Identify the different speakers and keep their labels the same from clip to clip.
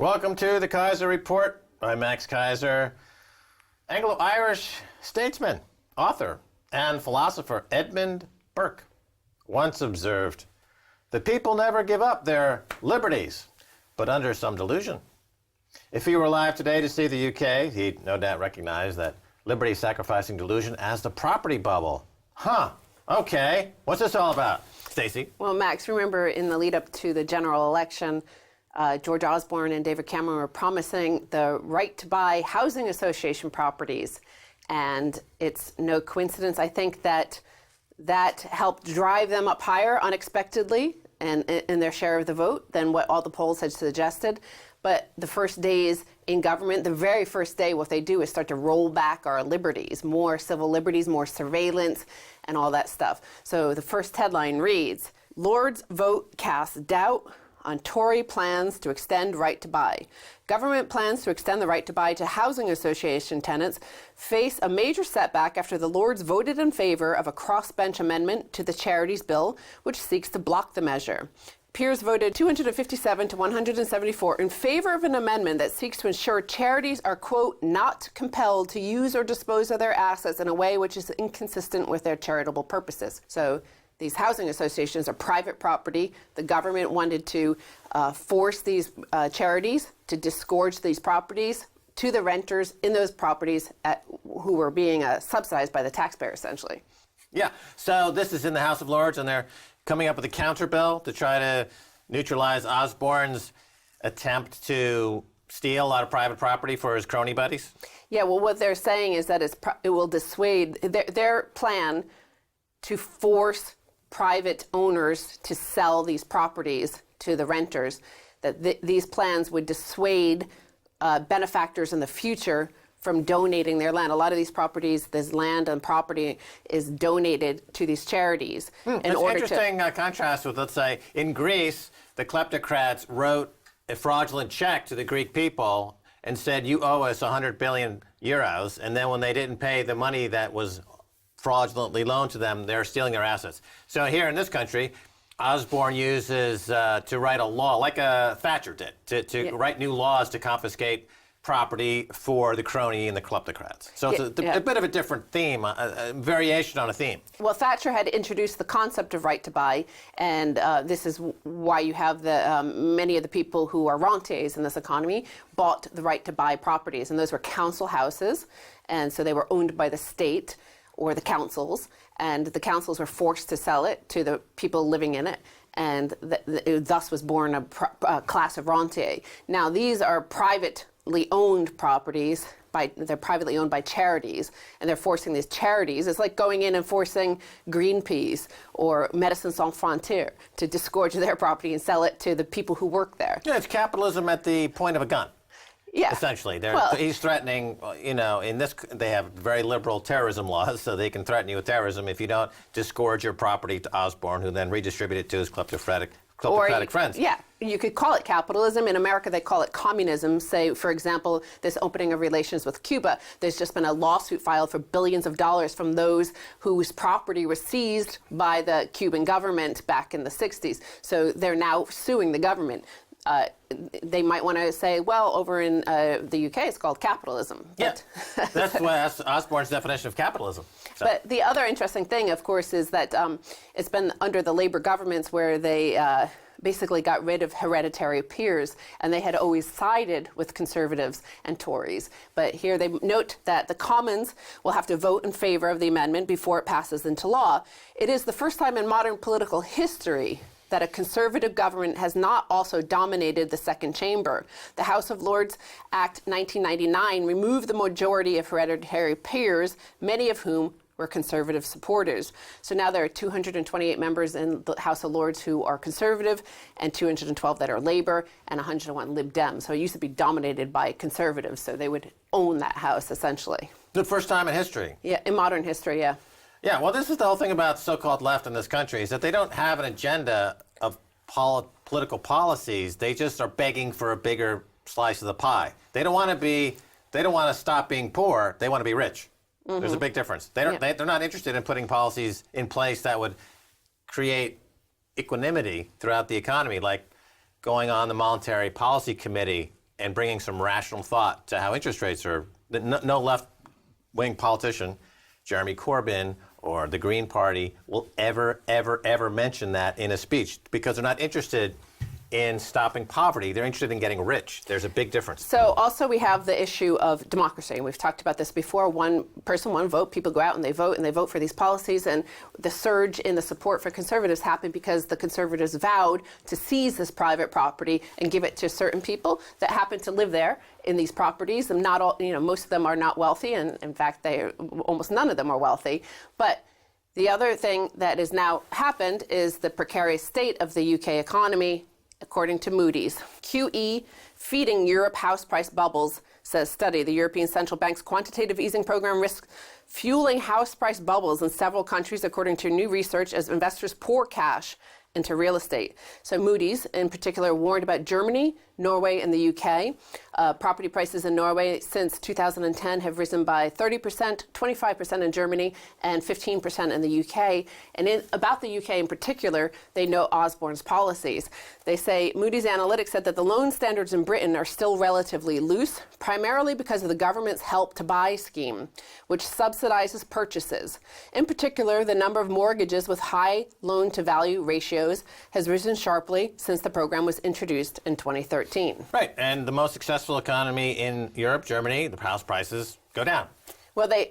Speaker 1: Welcome to the Keiser Report. I'm Max Keiser. Anglo-Irish statesman, author, and philosopher Edmund Burke once observed, "The people never give up their liberties, but under some delusion." If he were alive today to see the UK, he'd no doubt recognize that liberty-sacrificing delusion as the property bubble. Okay. What's this all about? Stacey?
Speaker 2: Well, Max, remember in the lead up to the general election, George Osborne and David Cameron were promising the right to buy housing association properties. And it's no coincidence, I think, that helped drive them up higher unexpectedly and in their share of the vote than what all the polls had suggested. But the first days in government, the very first day, what they do is start to roll back our liberties, more civil liberties, more surveillance, and all that stuff. So the first headline reads, "Lords vote casts doubt on Tory plans to extend right to buy. Government plans to extend the right to buy to housing association tenants face a major setback after the Lords voted in favor of a crossbench amendment to the Charities Bill, which seeks to block the measure. Peers voted 257 to 174 in favor of an amendment that seeks to ensure charities are, quote, not compelled to use or dispose of their assets in a way which is inconsistent with their charitable purposes." So these housing associations are private property. The government wanted to force these charities to disgorge these properties to the renters in those properties who were being subsidized by the taxpayer, essentially.
Speaker 1: Yeah, so this is in the House of Lords, and they're coming up with a counter bill to try to neutralize Osborne's attempt to steal a lot of private property for his crony buddies.
Speaker 2: Yeah, well, what they're saying is that it will dissuade their plan to force private owners to sell these properties to the renters, that these plans would dissuade benefactors in the future from donating their land. A lot of these properties, this land and property is donated to these charities.
Speaker 1: It's an interesting contrast with, let's say, in Greece, the kleptocrats wrote a fraudulent check to the Greek people and said, "You owe us 100 billion euros. And then when they didn't pay the money that was fraudulently loaned to them, they're stealing their assets. So here in this country, Osborne uses to write a law, like Thatcher did, to write new laws to confiscate property for the crony and the kleptocrats. So it's a bit of a different theme, a variation on a theme.
Speaker 2: Well, Thatcher had introduced the concept of right to buy, and this is why you have many of the people who are rentiers in this economy bought the right to buy properties, and those were council houses, and so they were owned by the state or the councils, and the councils were forced to sell it to the people living in it, and thus was born a class of rentier. Now, these are privately owned properties. They're privately owned by charities, and they're forcing these charities. It's like going in and forcing Greenpeace or Médecins Sans Frontières to disgorge their property and sell it to the people who work there.
Speaker 1: Yeah, it's capitalism at the point of a gun.
Speaker 2: Yeah.
Speaker 1: Essentially, he's threatening, they have very liberal terrorism laws, so they can threaten you with terrorism if you don't disgorge your property to Osborne, who then redistribute it to his kleptocratic friends.
Speaker 2: Yeah, you could call it capitalism. In America, they call it communism. Say, for example, this opening of relations with Cuba. There's just been a lawsuit filed for billions of dollars from those whose property was seized by the Cuban government back in the 60s. So they're now suing the government. They might want to say, well, over in the UK, it's called capitalism.
Speaker 1: Yeah, that's Osborne's definition of capitalism. So.
Speaker 2: But the other interesting thing, of course, is that it's been under the Labour governments where they basically got rid of hereditary peers, and they had always sided with Conservatives and Tories. But here they note that the Commons will have to vote in favour of the amendment before it passes into law. It is the first time in modern political history that a Conservative government has not also dominated the second chamber. The House of Lords Act 1999 removed the majority of hereditary peers, many of whom were Conservative supporters. So now there are 228 members in the House of Lords who are Conservative, and 212 that are Labour, and 101 Lib Dem. So it used to be dominated by Conservatives, so they would own that House, essentially.
Speaker 1: The first time in history.
Speaker 2: Yeah, in modern history, yeah.
Speaker 1: Yeah, well, this is the whole thing about so-called left in this country, is that they don't have an agenda of political policies. They just are begging for a bigger slice of the pie. They don't want to stop being poor. They want to be rich. Mm-hmm. There's a big difference. They're not interested in putting policies in place that would create equanimity throughout the economy, like going on the Monetary Policy Committee and bringing some rational thought to how interest rates are. No left-wing politician, Jeremy Corbyn or the Green Party, will ever mention that in a speech because they're not interested in stopping poverty. They're interested in getting rich. There's a big difference.
Speaker 2: So also we have the issue of democracy. We've talked about this before. One person, one vote. People go out and they vote for these policies. And the surge in the support for conservatives happened because the conservatives vowed to seize this private property and give it to certain people that happen to live there in these properties. And not all, most of them are not wealthy. And in fact, almost none of them are wealthy. But the other thing that has now happened is the precarious state of the UK economy. According to Moody's, QE feeding Europe house price bubbles, says study. The European Central Bank's quantitative easing program risks fueling house price bubbles in several countries, according to new research, as investors pour cash into real estate. So Moody's, in particular, warned about Germany, Norway, and the UK. Property prices in Norway since 2010 have risen by 30%, 25% in Germany, and 15% in the UK. And about the UK in particular, they note Osborne's policies. They say Moody's Analytics said that the loan standards in Britain are still relatively loose, primarily because of the government's Help to Buy scheme, which subsidizes purchases. In particular, the number of mortgages with high loan-to-value ratios has risen sharply since the program was introduced in 2013.
Speaker 1: Right, and the most successful economy in Europe, Germany, the house prices go down.
Speaker 2: Well, they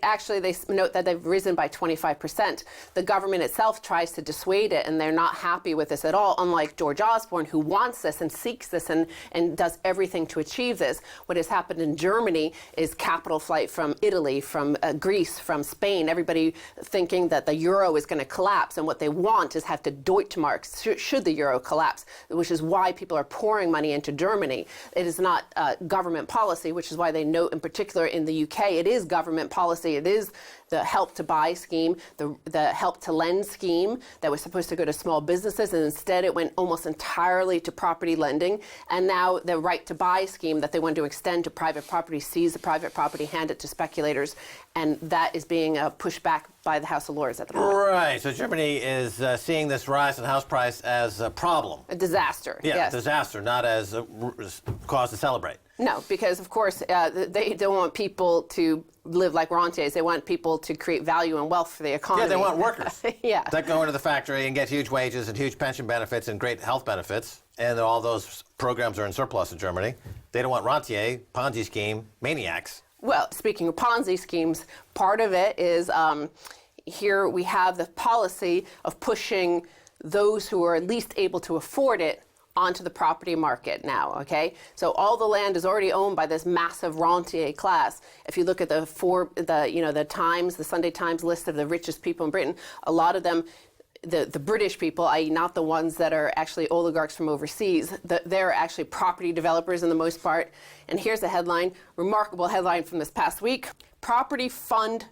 Speaker 2: note that they've risen by 25%. The government itself tries to dissuade it, and they're not happy with this at all, unlike George Osborne, who wants this and seeks this and does everything to achieve this. What has happened in Germany is capital flight from Italy, from Greece, from Spain, everybody thinking that the euro is going to collapse, and what they want is have the Deutschmark should the euro collapse, which is why people are pouring money into Germany. It is not government policy, which is why they note in particular in the UK, it is government policy. It is the Help to Buy scheme, the Help to Lend scheme that was supposed to go to small businesses, and instead it went almost entirely to property lending. And now the Right to Buy scheme that they want to extend to private property, seize the private property, hand it to speculators, and that is being pushed back by the House of Lords at the moment.
Speaker 1: Right, so Germany is seeing this rise in house price as a problem.
Speaker 2: A disaster,
Speaker 1: Yeah,
Speaker 2: yes.
Speaker 1: disaster, not as a cause to celebrate.
Speaker 2: No, because of course they don't want people to live like rentiers. They want people to create value and wealth for the economy.
Speaker 1: Yeah, they want workers
Speaker 2: yeah.
Speaker 1: that go into the factory and get huge wages and huge pension benefits and great health benefits. And all those programs are in surplus in Germany. They don't want rentier, Ponzi scheme, maniacs.
Speaker 2: Well, speaking of Ponzi schemes, part of it is here we have the policy of pushing those who are least able to afford it onto the property market now, okay? So all the land is already owned by this massive rentier class. If you look at the Times, the Sunday Times list of the richest people in Britain, a lot of them, the British people, i.e. not the ones that are actually oligarchs from overseas, they're actually property developers in the most part. And here's a headline, remarkable headline from this past week. Property fund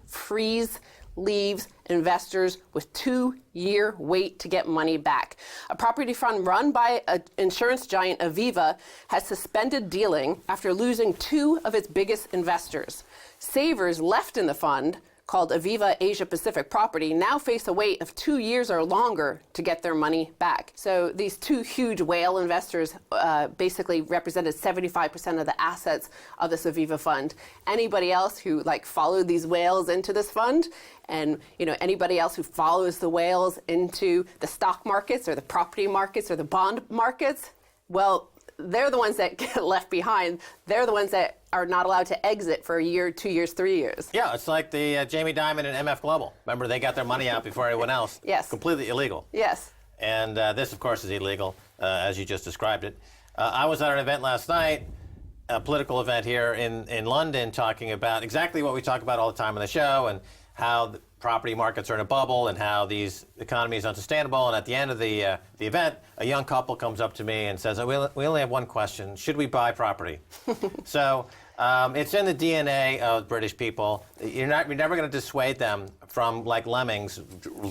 Speaker 2: leaves investors with 2-year wait to get money back. A property fund run by insurance giant Aviva has suspended dealing after losing 2 of its biggest investors. Savers left in the fund, called Aviva Asia Pacific Property, now face a wait of 2 years or longer to get their money back. So these 2 huge whale investors basically represented 75% of the assets of this Aviva fund. Anybody else who followed these whales into this fund, and anybody else who follows the whales into the stock markets or the property markets or the bond markets, well, they're the ones that get left behind. They're the ones that are not allowed to exit for a year, 2 years, 3 years.
Speaker 1: Yeah, it's like the Jamie Dimon and MF Global. Remember, they got their money out before everyone else.
Speaker 2: Yes.
Speaker 1: Completely illegal.
Speaker 2: Yes.
Speaker 1: And this, of course, is illegal, as you just described it. I was at an event last night, a political event here in London, talking about exactly what we talk about all the time on the show, and how the property markets are in a bubble and how these economies are unsustainable. And at the end of the event, a young couple comes up to me and says, we only have one question. Should we buy property? So it's in the DNA of British people. You're never going to dissuade them from, like lemmings,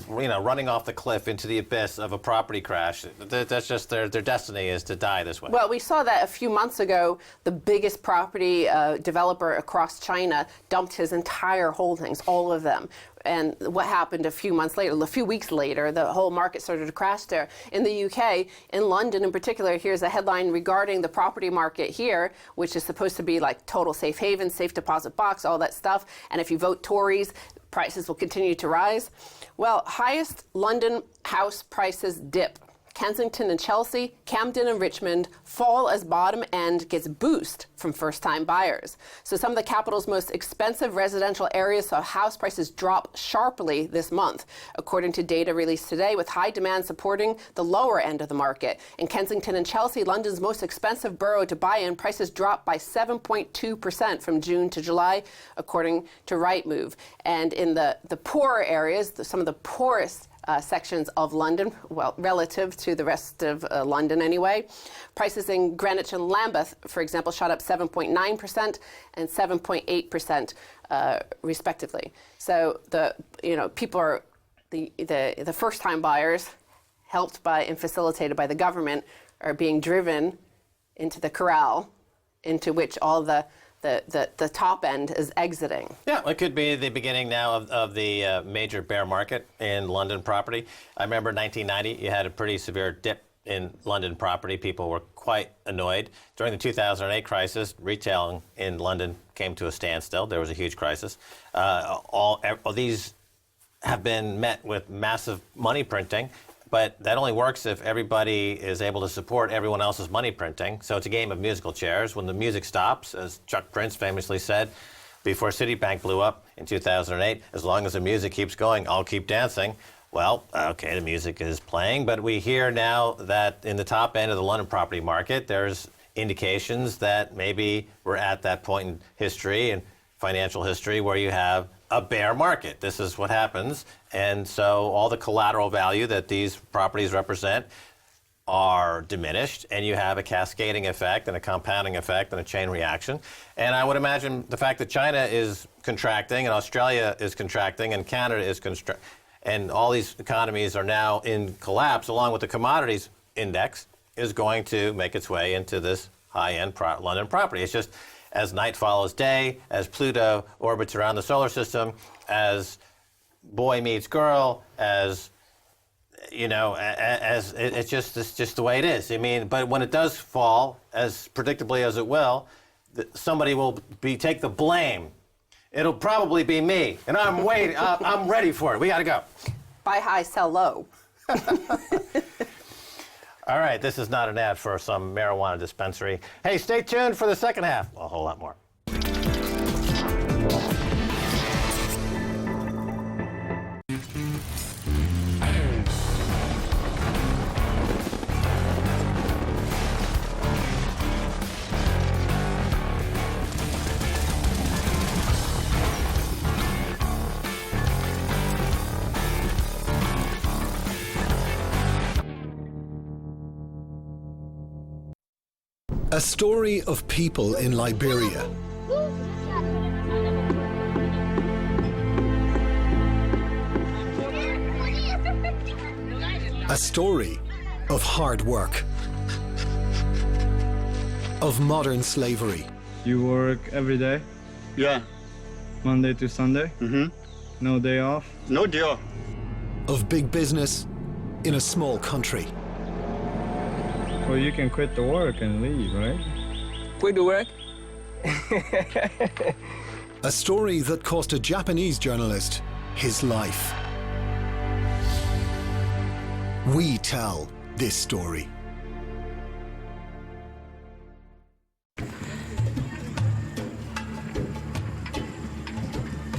Speaker 1: running off the cliff into the abyss of a property crash. That's just their destiny is to die this way.
Speaker 2: Well, we saw that a few months ago. The biggest property developer across China dumped his entire holdings, all of them. And what happened a few weeks later, the whole market started to crash there. In the UK, in London in particular, here's a headline regarding the property market here, which is supposed to be like total safe haven, safe deposit box, all that stuff. And if you vote Tories, prices will continue to rise. Well, highest London house prices dip. Kensington and Chelsea, Camden and Richmond fall as bottom end gets boost from first-time buyers. So some of the capital's most expensive residential areas saw house prices drop sharply this month, according to data released today, with high demand supporting the lower end of the market. In Kensington and Chelsea, London's most expensive borough to buy in, prices dropped by 7.2% from June to July, according to Rightmove. And in the poorer areas, some of the poorest sections of London, well, relative to the rest of London anyway. Prices in Greenwich and Lambeth, for example, shot up 7.9% and 7.8% respectively. So people are the first-time buyers, helped by and facilitated by the government, are being driven into the corral into which all the top end is exiting.
Speaker 1: Yeah, it could be the beginning now of the major bear market in London property. I remember in 1990, you had a pretty severe dip in London property. People were quite annoyed. During the 2008 crisis, retailing in London came to a standstill. There was a huge crisis. All these have been met with massive money printing. But that only works if everybody is able to support everyone else's money printing. So it's a game of musical chairs. When the music stops, as Chuck Prince famously said before Citibank blew up in 2008, as long as the music keeps going, I'll keep dancing. Well, okay, the music is playing, but we hear now that in the top end of the London property market, there's indications that maybe we're at that point in history and financial history where you have a bear market. This is what happens. And so all the collateral value that these properties represent are diminished, and you have a cascading effect and a compounding effect and a chain reaction. And I would imagine the fact that China is contracting and Australia is contracting and Canada is and all these economies are now in collapse, along with the commodities index, is going to make its way into this high-end London property. It's just as night follows day, as Pluto orbits around the solar system, as boy meets girl, as as it's just the way it is. I mean, but when it does fall, as predictably as it will, somebody will take the blame. It'll probably be me, and I'm waiting. I'm ready for it. We got to go.
Speaker 2: Buy high, sell low.
Speaker 1: All right, this is not an ad for some marijuana dispensary. Hey, stay tuned for the second half. A whole lot more.
Speaker 3: A story of people in Liberia. A story of hard work, of modern slavery.
Speaker 4: You work every day?
Speaker 5: Yeah.
Speaker 4: Monday to Sunday?
Speaker 5: Mm-hmm.
Speaker 4: No day off?
Speaker 5: No day off.
Speaker 3: Of big business in a small country.
Speaker 4: Well, you can quit the work and leave, right?
Speaker 6: Quit the work?
Speaker 3: A story that cost a Japanese journalist his life. We tell this story.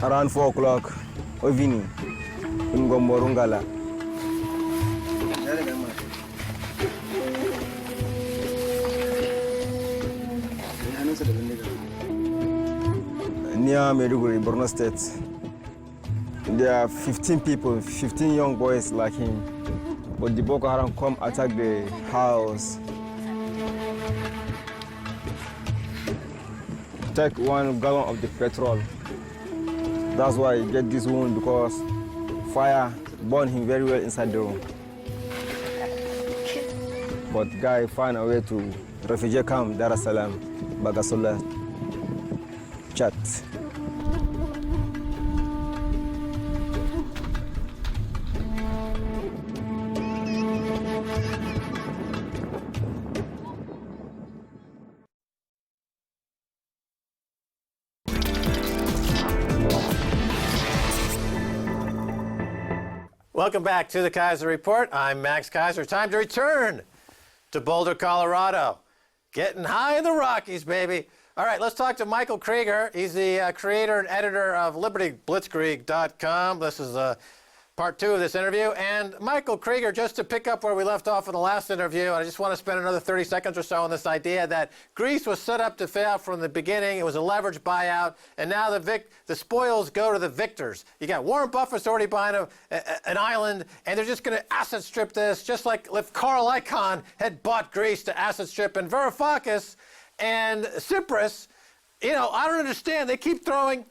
Speaker 6: Around 4 o'clock, evening, in Gomborungala. Near Maiduguri, Borno State. There are 15 people, 15 young boys like him. But the Boko Haram come attack the house. Take 1 gallon of the petrol. That's why he get this wound, because fire burned him very well inside the room. But guy find a way to refugee camp, Dar es Salaam, Bagasola, Chat.
Speaker 1: Welcome back to the Keiser Report. I'm Max Keiser. Time to return to Boulder, Colorado. Getting high in the Rockies, baby. All right, let's talk to Michael Krieger. He's the creator and editor of LibertyBlitzkrieg.com. This is part 2 of this interview. And Michael Krieger, just to pick up where we left off in the last interview, I just want to spend another 30 seconds or so on this idea that Greece was set up to fail from the beginning. It was a leveraged buyout, and now the spoils go to the victors. You got Warren Buffett's already buying an island, and they're just going to asset strip this, just like if Carl Icahn had bought Greece to asset strip, and Varoufakis and Cyprus. I don't understand. They keep trying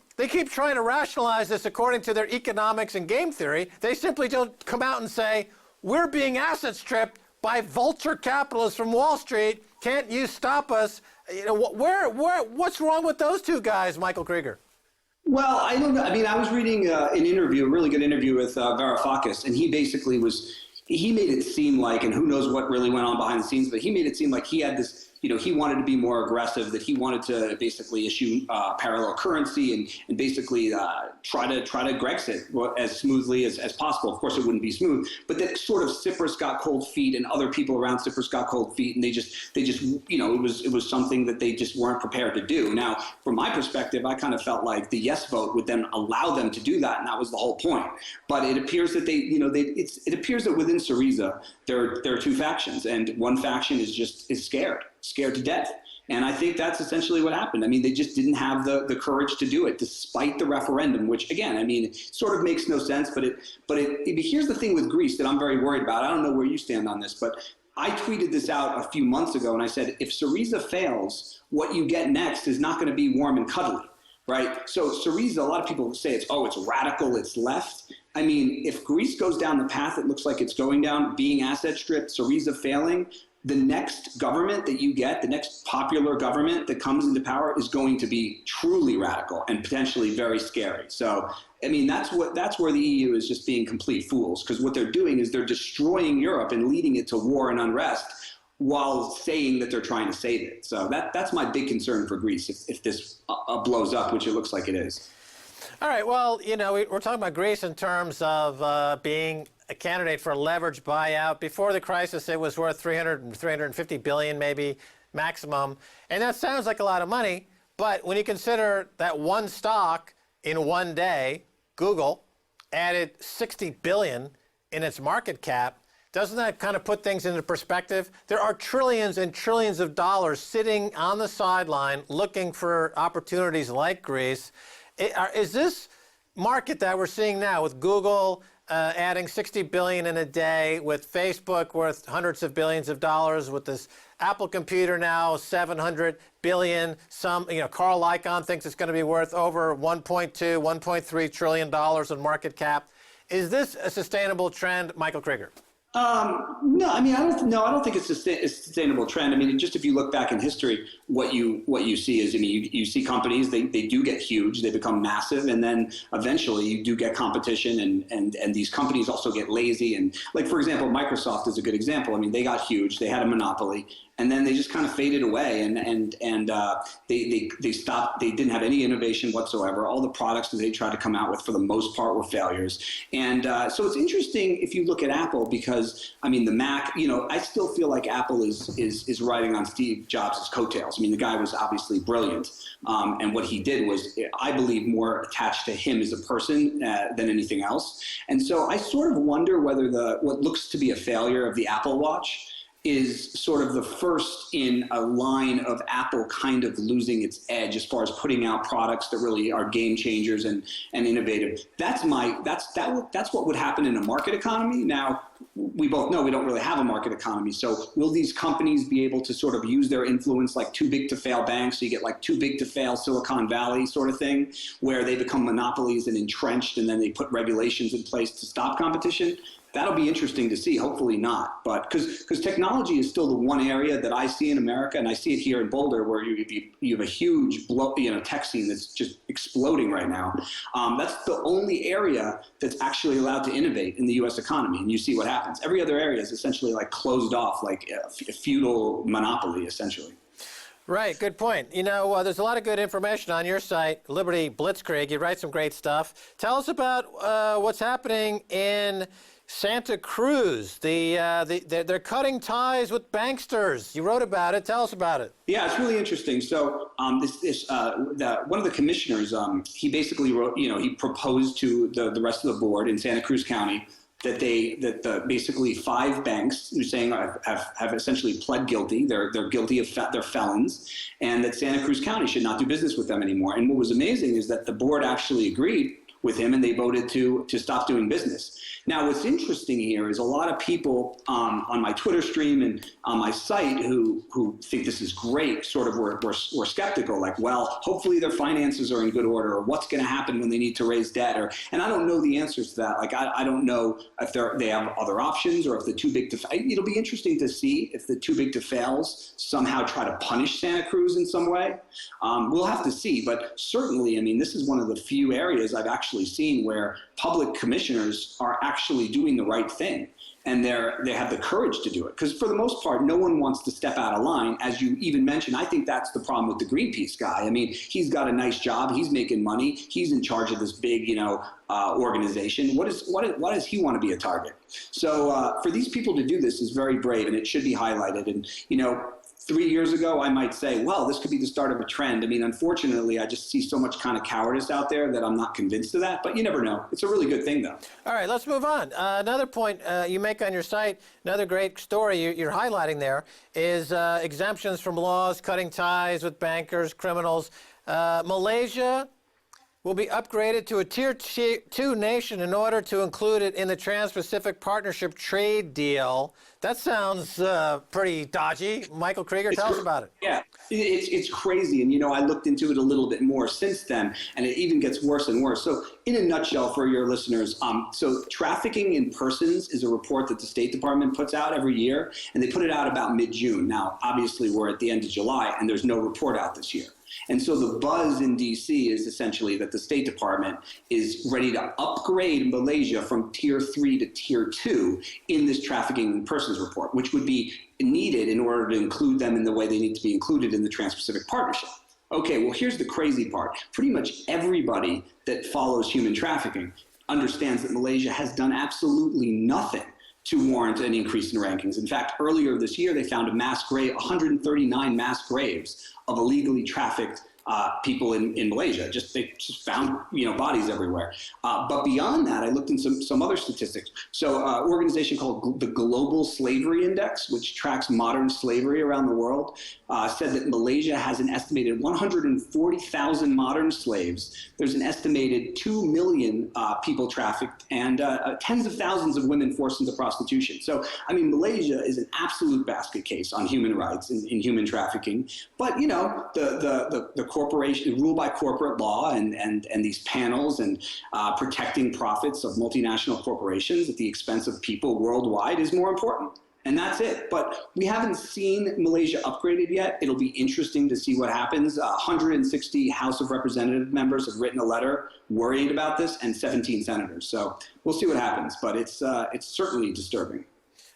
Speaker 1: to rationalize this according to their economics and game theory. They simply don't come out and say, we're being asset stripped by vulture capitalists from Wall Street. Can't you stop us? What's wrong with those two guys, Michael Krieger?
Speaker 5: Well, I don't know. I mean, I was reading an interview, a really good interview with Varoufakis, and he basically he made it seem like, and who knows what really went on behind the scenes, but he made it seem like he had this, he wanted to be more aggressive, that he wanted to basically issue parallel currency and basically try to Grexit as smoothly as possible. Of course, it wouldn't be smooth, but that sort of Cyprus got cold feet, and other people around Cyprus got cold feet, and they just it was something that they just weren't prepared to do. Now, from my perspective, I kind of felt like the yes vote would then allow them to do that, and that was the whole point. But it appears that it appears that within Syriza there are two factions, and one faction is scared to death. And I think that's essentially what happened. I mean, they just didn't have the courage to do it, despite the referendum, which, again, I mean, it sort of makes no sense. But here's the thing with Greece that I'm very worried about. I don't know where you stand on this, but I tweeted this out a few months ago, and I said, if Syriza fails, what you get next is not going to be warm and cuddly, right? So Syriza, a lot of people say it's radical, it's left. I mean, if Greece goes down the path it looks like it's going down, being asset stripped, Syriza failing, the next government that you get, the next popular government that comes into power is going to be truly radical and potentially very scary. So, I mean, that's where the EU is just being complete fools, because what they're doing is they're destroying Europe and leading it to war and unrest while saying that they're trying to save it. So that's my big concern for Greece if this blows up, which it looks like it is.
Speaker 1: All right, well, we're talking about Greece in terms of being a candidate for a leveraged buyout. Before the crisis, it was worth 350 billion maybe maximum. And that sounds like a lot of money, but when you consider that one stock in one day, Google, added 60 billion in its market cap, doesn't that kind of put things into perspective? There are trillions and trillions of dollars sitting on the sideline looking for opportunities like Greece. Is this market that we're seeing now with Google adding 60 billion in a day, with Facebook worth hundreds of billions of dollars, with this Apple computer now 700 billion, Carl Icahn thinks it's going to be worth over 1.2, 1.3 trillion dollars in market cap. Is this a sustainable trend, Michael Krieger?
Speaker 5: No, I mean, I don't think it's a sustainable trend. I mean, just if you look back in history, what you see is, I mean, you see companies, they do get huge, they become massive, and then eventually you do get competition, and these companies also get lazy. And like, for example, Microsoft is a good example. I mean, they got huge, they had a monopoly, and then they just kind of faded away, and they stopped. They didn't have any innovation whatsoever. All the products that they tried to come out with, for the most part, were failures. And so it's interesting if you look at Apple, because I mean, the Mac. I still feel like Apple is riding on Steve Jobs' coattails. I mean, the guy was obviously brilliant, and what he did was, I believe, more attached to him as a person than anything else. And so I sort of wonder whether what looks to be a failure of the Apple Watch is sort of the first in a line of Apple kind of losing its edge as far as putting out products that really are game changers and innovative. That's what would happen in a market economy. Now, we both know we don't really have a market economy. So will these companies be able to sort of use their influence like too big to fail banks? So you get like too big to fail Silicon Valley sort of thing, where they become monopolies and entrenched, and then they put regulations in place to stop competition. That'll be interesting to see. Hopefully not, but because technology is still the one area that I see in America, and I see it here in Boulder, where you have a huge tech scene that's just exploding right now. That's the only area that's actually allowed to innovate in the U.S. economy, and you see what happens. Every other area is essentially like closed off, like a feudal monopoly, essentially.
Speaker 1: Right, good point. There's a lot of good information on your site, Liberty Blitzkrieg. You write some great stuff. Tell us about what's happening in Santa Cruz, they're cutting ties with banksters. You wrote about it. Tell us about it.
Speaker 5: Yeah, it's really interesting. So one of the commissioners, he basically wrote, he proposed to the rest of the board in Santa Cruz County that basically 5 banks who saying have essentially pled guilty. They're guilty of they're felons, and that Santa Cruz County should not do business with them anymore. And what was amazing is that the board actually agreed with him, and they voted to stop doing business. Now, what's interesting here is a lot of people on my Twitter stream and on my site who think this is great, sort of were skeptical, like, well, hopefully their finances are in good order, or what's going to happen when they need to raise debt, and I don't know the answers to that. Like, I don't know if they have other options, or if the too big to fail. It'll be interesting to see if the too big to fails somehow try to punish Santa Cruz in some way. We'll have to see, but certainly, I mean, this is one of the few areas I've actually seen where public commissioners are actually doing the right thing, and they have the courage to do it. Because for the most part, no one wants to step out of line. As you even mentioned, I think that's the problem with the Greenpeace guy. I mean, he's got a nice job, he's making money, he's in charge of this big, organization. Why does he want to be a target? So for these people to do this is very brave, and it should be highlighted. And 3 years ago, I might say, well, this could be the start of a trend. I mean, unfortunately, I just see so much kind of cowardice out there that I'm not convinced of that. But you never know. It's a really good thing, though.
Speaker 1: All right, let's move on. Another point you make on your site, another great story you're highlighting there, is exemptions from laws, cutting ties with bankers, criminals. Malaysia will be upgraded to a Tier 2 nation in order to include it in the Trans-Pacific Partnership trade deal. That sounds pretty dodgy. Michael Krieger, tell us about it.
Speaker 5: Yeah, it's crazy. And, I looked into it a little bit more since then, and it even gets worse and worse. So in a nutshell for your listeners, so trafficking in persons is a report that the State Department puts out every year, and they put it out about mid-June. Now, obviously, we're at the end of July, and there's no report out this year. And so the buzz in D.C. is essentially that the State Department is ready to upgrade Malaysia from Tier 3 to Tier 2 in this trafficking in persons report, which would be needed in order to include them in the way they need to be included in the Trans-Pacific Partnership. Okay, well, here's the crazy part. Pretty much everybody that follows human trafficking understands that Malaysia has done absolutely nothing to warrant an increase in rankings. In fact, earlier this year, they found 139 mass graves of illegally trafficked people in Malaysia. They just found bodies everywhere. But beyond that, I looked into some other statistics. So an organization called the Global Slavery Index, which tracks modern slavery around the world, said that Malaysia has an estimated 140,000 modern slaves. There's an estimated 2 million people trafficked, and tens of thousands of women forced into prostitution. So, I mean, Malaysia is an absolute basket case on human rights and in human trafficking. But, the corporation, ruled by corporate law and these panels and protecting profits of multinational corporations at the expense of people worldwide is more important. And that's it. But we haven't seen Malaysia upgraded yet. It'll be interesting to see what happens. 160 House of Representative members have written a letter worried about this, and 17 senators. So we'll see what happens. But it's certainly disturbing.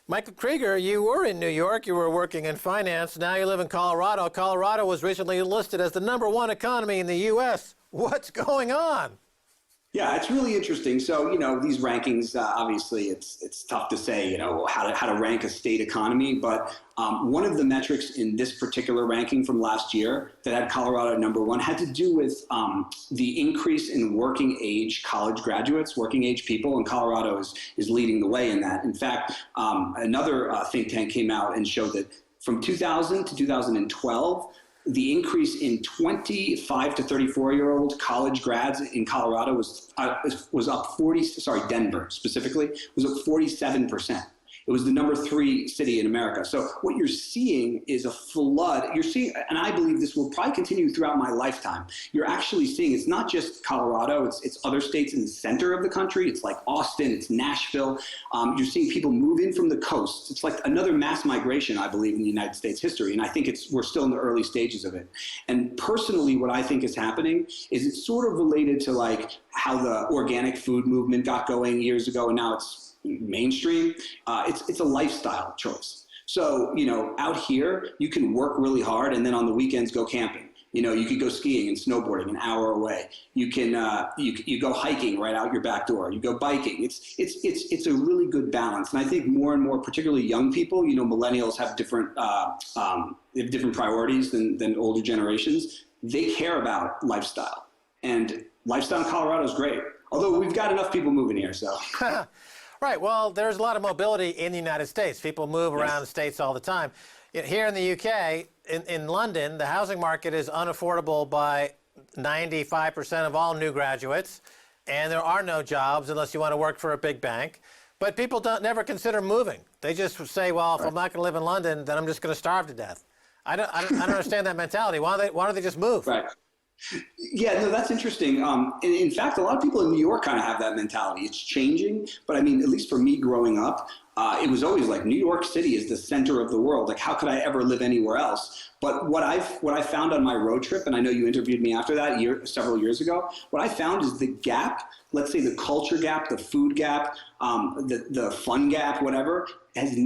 Speaker 1: Michael Krieger, you were in New York. You were working in finance. Now you live in Colorado. Colorado was recently listed as the #1 economy in the U.S. What's going on?
Speaker 5: Yeah, it's really interesting. So, these rankings, obviously, it's tough to say, how to rank a state economy. But one of the metrics in this particular ranking from last year that had Colorado #1 had to do with the increase in working age college graduates, working age people, and Colorado is leading the way in that. In fact, another think tank came out and showed that from 2000 to 2012, the increase in 25 to 34-year-old college grads in Colorado was up Denver specifically, was up 47%. It was the #3 city in America. So what you're seeing is a flood. You're seeing, and I believe this will probably continue throughout my lifetime. You're actually seeing, it's not just Colorado, it's other states in the center of the country. It's like Austin, it's Nashville. You're seeing people move in from the coast. It's like another mass migration, I believe, in the United States history. And I think we're still in the early stages of it. And personally, what I think is happening is it's sort of related to like how the organic food movement got going years ago, and now it's mainstream. It's a lifestyle choice. So, out here, you can work really hard and then on the weekends go camping. You could go skiing and snowboarding an hour away. You can you go hiking right out your back door. You go biking. It's a really good balance. And I think more and more, particularly young people, millennials have different priorities than older generations. They care about lifestyle, and lifestyle in Colorado is great. Although we've got enough people moving here, so.
Speaker 1: Right. Well, there's a lot of mobility in the United States. People move around states all the time. Here in the UK, in London, the housing market is unaffordable by 95% of all new graduates, and there are no jobs unless you want to work for a big bank. But people never consider moving. They just say, well, if I'm not going to live in London, then I'm just going to starve to death. I don't understand that mentality. Why don't they just move?
Speaker 5: Right. Yeah, no, that's interesting. In fact, a lot of people in New York kind of have that mentality. It's changing, but I mean, at least for me growing up, it was always like New York City is the center of the world. Like, how could I ever live anywhere else? But what I found on my road trip, and I know you interviewed me after that several years ago, what I found is the gap, let's say the culture gap, the food gap, the fun gap, whatever, is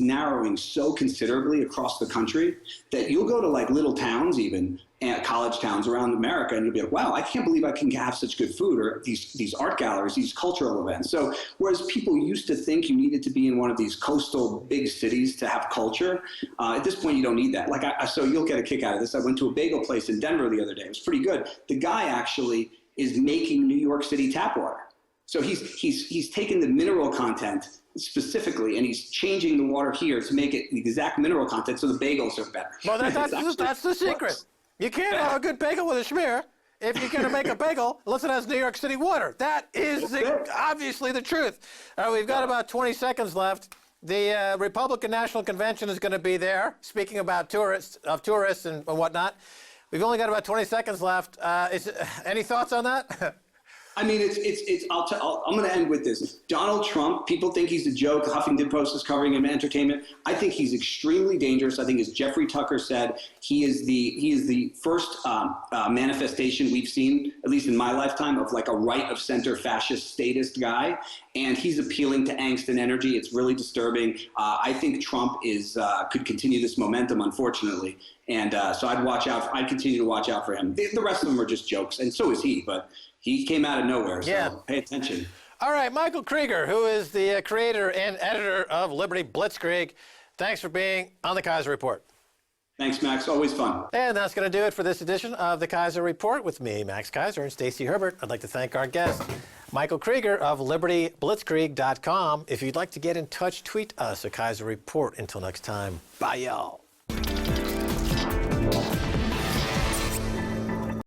Speaker 5: narrowing so considerably across the country that you'll go to like little towns even, college towns around America, and you'll be like, wow, I can't believe I can have such good food, or these art galleries, these cultural events. So whereas people used to think you needed to be in one of these coastal big cities to have culture, at this point you don't need that. So you'll get a kick out of this. I went to a bagel place in Denver the other day. It was pretty good. The guy actually is making New York City tap water. So he's taken the mineral content specifically, and he's changing the water here to make it the exact mineral content, so the bagels are better.
Speaker 1: Well, that's the secret. You can't have a good bagel with a schmear if you're going to make a bagel unless it has New York City water. That is obviously the truth. We've got about 20 seconds left. The Republican National Convention is going to be there, speaking about tourists and whatnot. We've only got about 20 seconds left. Any thoughts on that?
Speaker 5: I mean, I'm going to end with this. Donald Trump, people think he's a joke. Huffington Post is covering him in entertainment. I think he's extremely dangerous. I think, as Jeffrey Tucker said, he is the first manifestation we've seen, at least in my lifetime, of like a right-of-center fascist statist guy. And he's appealing to angst and energy. It's really disturbing. I think Trump could continue this momentum, unfortunately. And so I'd continue to watch out for him. The rest of them are just jokes, and so is he. But he came out of nowhere, so pay attention.
Speaker 1: All right, Michael Krieger, who is the creator and editor of Liberty Blitzkrieg, thanks for being on the Keiser Report.
Speaker 5: Thanks, Max. Always fun.
Speaker 1: And that's going to do it for this edition of the Keiser Report with me, Max Keiser, and Stacy Herbert. I'd like to thank our guest, Michael Krieger of LibertyBlitzkrieg.com. If you'd like to get in touch, tweet us at Keiser Report. Until next time, bye, y'all.